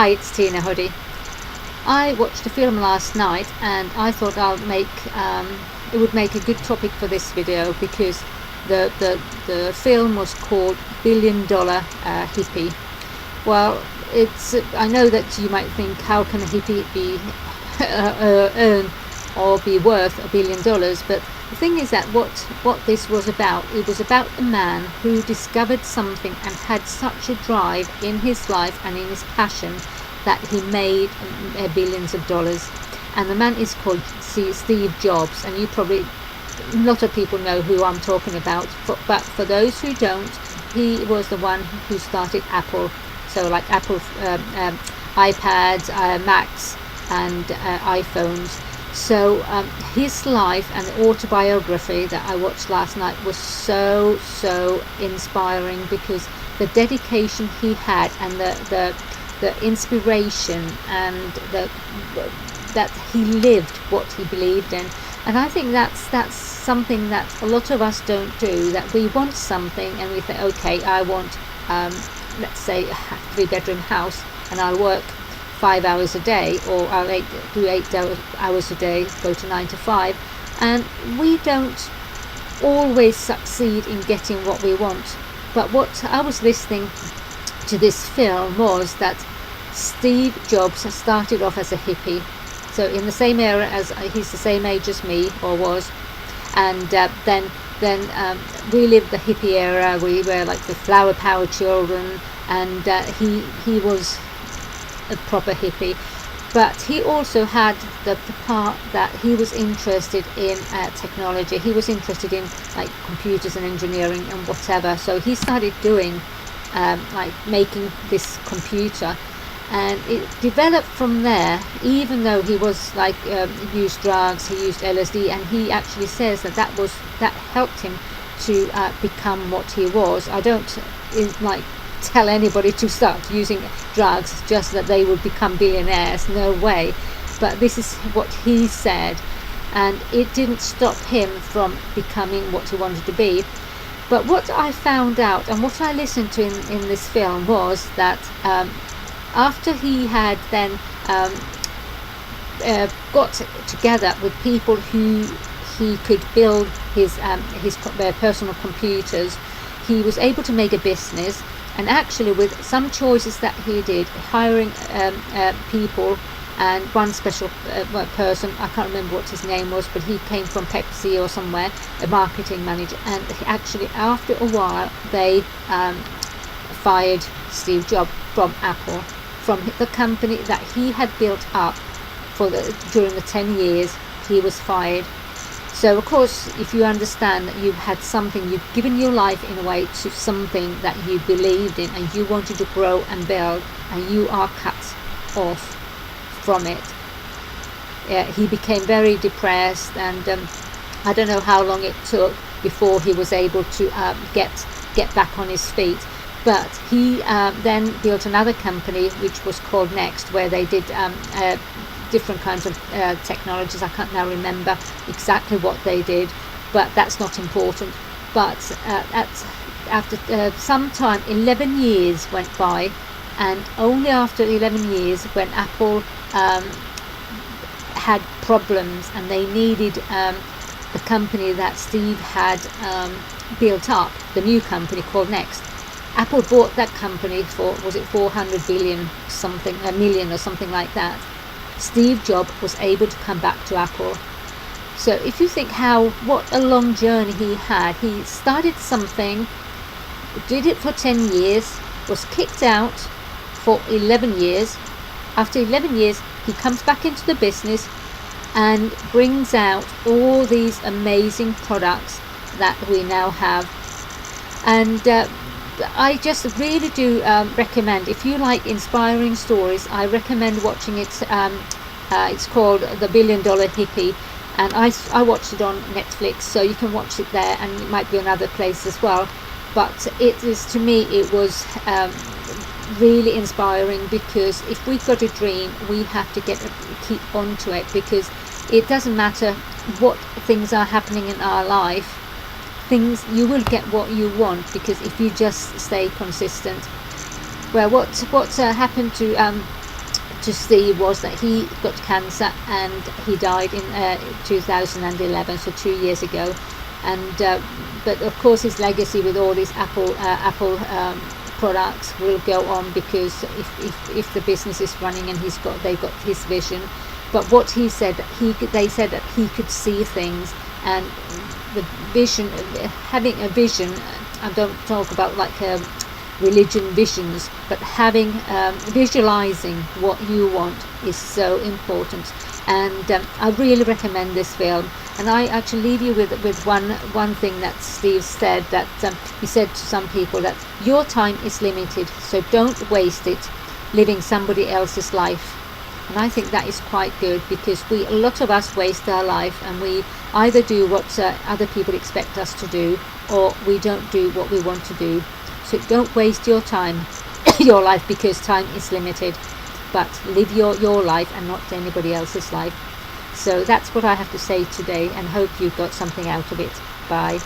Hi, it's Tina Hoddy. I watched a film last night and I thought it would make a good topic for this video because the film was called $1 Billion Hippie. Well, I know that you might think, how can a hippie be earn or be worth $1 billion? But the thing is that what this was about, it was about a man who discovered something and had such a drive in his life and in his passion that he made billions of dollars. And the man is called Steve Jobs, and a lot of people know who I'm talking about, but for those who don't, he was the one who started Apple. So like Apple iPads, Macs and iPhones. So his life and autobiography that I watched last night was so inspiring, because the dedication he had and the inspiration and that he lived what he believed in. And I think that's something that a lot of us don't do, that we want something and we think, okay, I want let's say a 3-bedroom house, and I'll work 5 hours a day, or I'll do 8 hours a day, go to 9 to 5, and we don't always succeed in getting what we want. But what I was listening to this film was that Steve Jobs started off as a hippie, so in the same era as he's the same age as me, or was, and then we lived the hippie era. We were like the flower power children, and he was a proper hippie. But he also had the part that he was interested in technology. He was interested in like computers and engineering and whatever. So he started doing like making this computer, and it developed from there. Even though he was like used drugs, he used LSD, and he actually says that helped him to become what he was. I don't like tell anybody to start using drugs just that they would become billionaires, no way. But this is what he said, and it didn't stop him from becoming what he wanted to be. But what I found out and what I listened to in this film was that after he had then got together with people who he could build his personal computers, he was able to make a business. And actually, with some choices that he did, hiring people, and one special person, I can't remember what his name was, but he came from Pepsi or somewhere, a marketing manager, and actually after a while they fired Steve Jobs from Apple, from the company that he had built up during the 10 years. He was fired. So of course, if you understand that you've had something, you've given your life in a way to something that you believed in and you wanted to grow and build, and you are cut off from it. He became very depressed, and I don't know how long it took before he was able to get back on his feet. But he then built another company which was called Next, where they did different kinds of technologies. I can't now remember exactly what they did, but that's not important. But after some time, 11 years went by, and only after 11 years, when Apple had problems and they needed the company that Steve had built up, the new company called Next, Apple bought that company for, was it 400 billion something, a million or something like that. Steve Jobs was able to come back to Apple. So if you think what a long journey he had. He started something, did it for 10 years, was kicked out for 11 years. After 11 years, he comes back into the business and brings out all these amazing products that we now have. And I just really do recommend, if you like inspiring stories, I recommend watching it. It's called The $1 Billion Hippie, and I watched it on Netflix, so you can watch it there, and it might be on other places as well. But it is, to me, it was really inspiring, because if we've got a dream, we have to keep on to it, because it doesn't matter what things are happening in our life. You will get what you want, because if you just stay consistent. Well, what happened to to see was that he got cancer and he died in 2011, so 2 years ago. And but of course his legacy with all these Apple products will go on, because if the business is running and they've got his vision. But what he said, they said that he could see things, and the vision, having a vision, I don't talk about like religion visions, but having visualizing what you want is so important. And I really recommend this film. And I actually leave you with one thing that Steve said, that he said to some people that your time is limited, so don't waste it living somebody else's life. And I think that is quite good, because a lot of us waste our life, and we either do what other people expect us to do, or we don't do what we want to do. So don't waste your time, your life, because time is limited, but live your life and not anybody else's life. So that's what I have to say today, and hope you got something out of it. Bye.